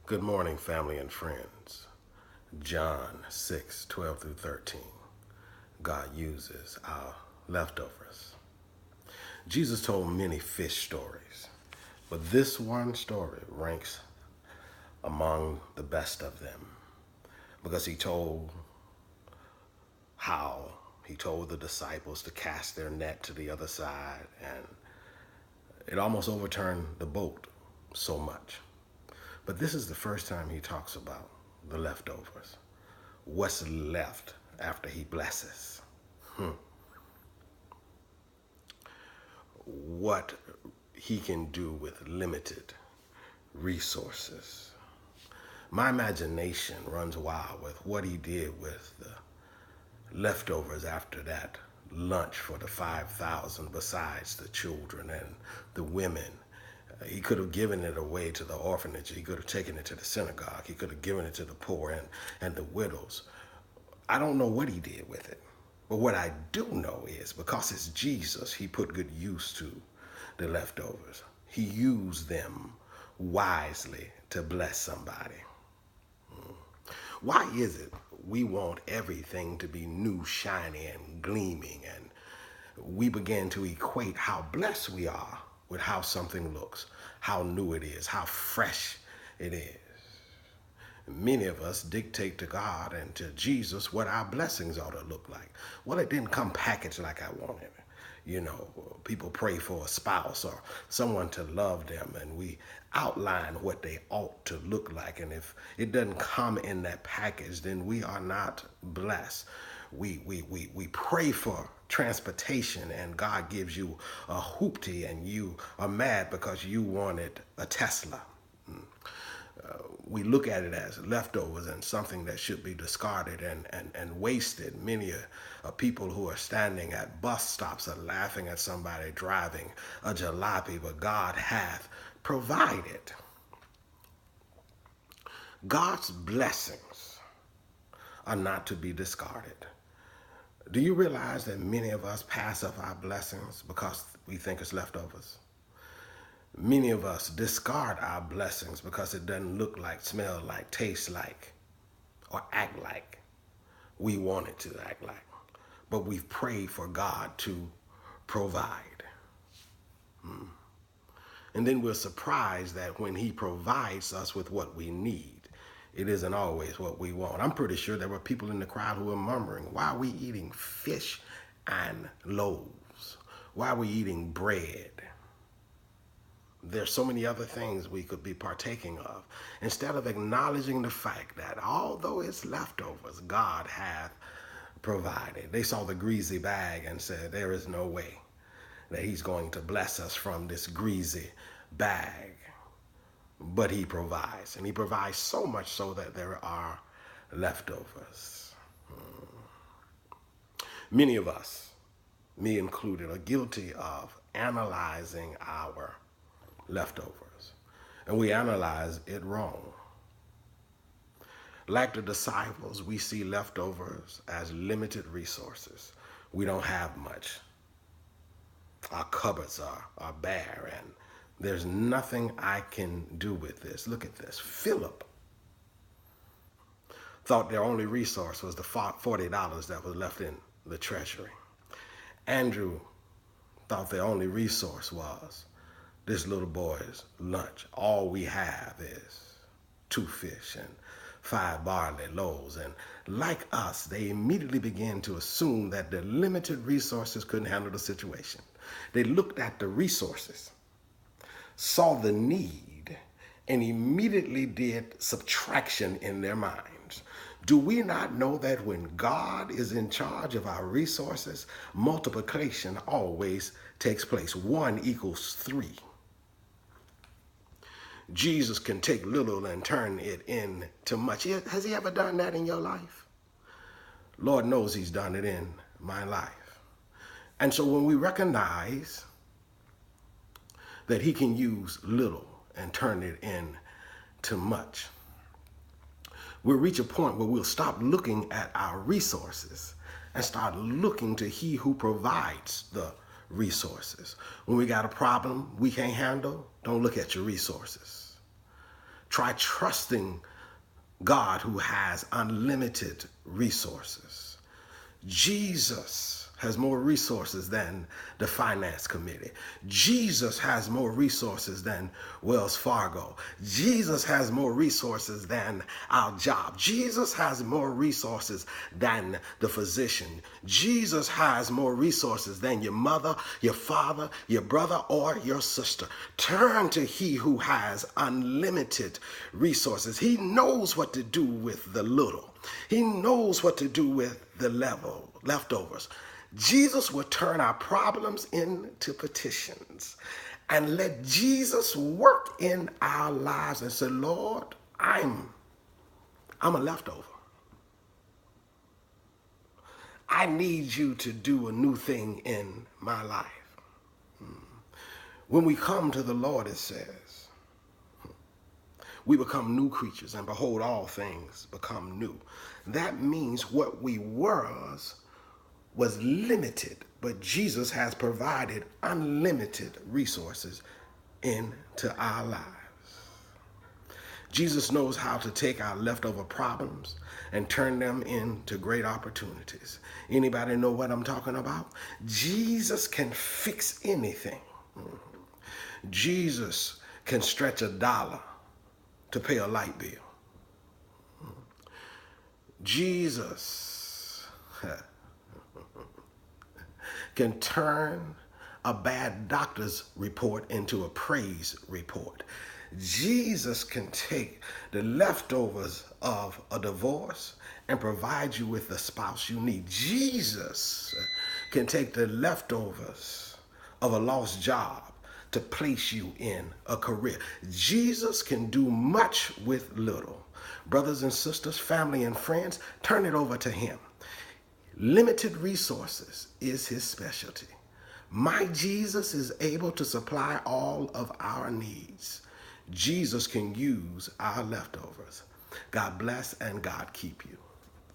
Good morning, family and friends. John 6:12 through 13. God uses our leftovers. Jesus told many fish stories, but this one story ranks among the best of them because how he told the disciples to cast their net to the other side, and it almost overturned the boat so much. But this is the first time he talks about the leftovers. What's left after he blesses? What he can do with limited resources. My imagination runs wild with what he did with the leftovers after that lunch for the 5,000, besides the children and the women. He could have given it away to the orphanage. He could have taken it to the synagogue. He could have given it to the poor and the widows. I don't know what he did with it. But what I do know is, because it's Jesus, he put good use to the leftovers. He used them wisely to bless somebody. Why is it we want everything to be new, shiny, and gleaming, and we begin to equate how blessed we are with how something looks, how new it is, how fresh it is? Many of us dictate to God and to Jesus what our blessings ought to look like. Well, it didn't come packaged like I wanted. You know, people pray for a spouse or someone to love them, and we outline what they ought to look like. And if it doesn't come in that package, then we are not blessed. We pray for transportation, and God gives you a hoopty, and you are mad because you wanted a Tesla. We look at it as leftovers and something that should be discarded and wasted. Many people who are standing at bus stops are laughing at somebody driving a jalopy, but God hath provided. God's blessings are not to be discarded. Do you realize that many of us pass up our blessings because we think it's leftovers? Many of us discard our blessings because it doesn't look like, smell like, taste like, or act like we want it to act like. But we've prayed for God to provide. And then we're surprised that when he provides us with what we need, it isn't always what we want. I'm pretty sure there were people in the crowd who were murmuring, why are we eating fish and loaves? Why are we eating bread? There's so many other things we could be partaking of, instead of acknowledging the fact that although it's leftovers, God hath provided. They saw the greasy bag and said, there is no way that he's going to bless us from this greasy bag. But he provides, and he provides so much so that there are leftovers. Many of us, me included, are guilty of analyzing our leftovers, and we analyze it wrong. Like the disciples, we see leftovers as limited resources. We don't have much. Our cupboards are bare, and there's nothing I can do with this. Look at this. Philip thought their only resource was the $40 that was left in the treasury. Andrew thought their only resource was this little boy's lunch. All we have is 2 fish and 5 barley loaves. And like us, they immediately began to assume that the limited resources couldn't handle the situation. They looked at the resources, saw the need, and immediately did subtraction in their minds. Do we not know that when God is in charge of our resources, multiplication always takes place? 1 equals 3. Jesus can take little and turn it into much. Has he ever done that in your life? Lord knows he's done it in my life. And so when we recognize that he can use little and turn it into much, we'll reach a point where we'll stop looking at our resources and start looking to he who provides the resources. When we got a problem we can't handle, don't look at your resources. Try trusting God who has unlimited resources. Jesus has more resources than the finance committee. Jesus has more resources than Wells Fargo. Jesus has more resources than our job. Jesus has more resources than the physician. Jesus has more resources than your mother, your father, your brother, or your sister. Turn to he who has unlimited resources. He knows what to do with the little. He knows what to do with the leftovers. Jesus will turn our problems into petitions and let Jesus work in our lives and say, Lord, I'm a leftover. I need you to do a new thing in my life. When we come to the Lord, it says, we become new creatures, and behold, all things become new. That means what we was limited, but Jesus has provided unlimited resources into our lives. Jesus knows how to take our leftover problems and turn them into great opportunities. Anybody know what I'm talking about? Jesus can fix anything. Jesus can stretch $1 to pay a light bill. Jesus can turn a bad doctor's report into a praise report. Jesus can take the leftovers of a divorce and provide you with the spouse you need. Jesus can take the leftovers of a lost job to place you in a career. Jesus can do much with little. Brothers and sisters, family and friends, turn it over to him. Limited resources is his specialty. My Jesus is able to supply all of our needs. Jesus can use our leftovers. God bless and God keep you.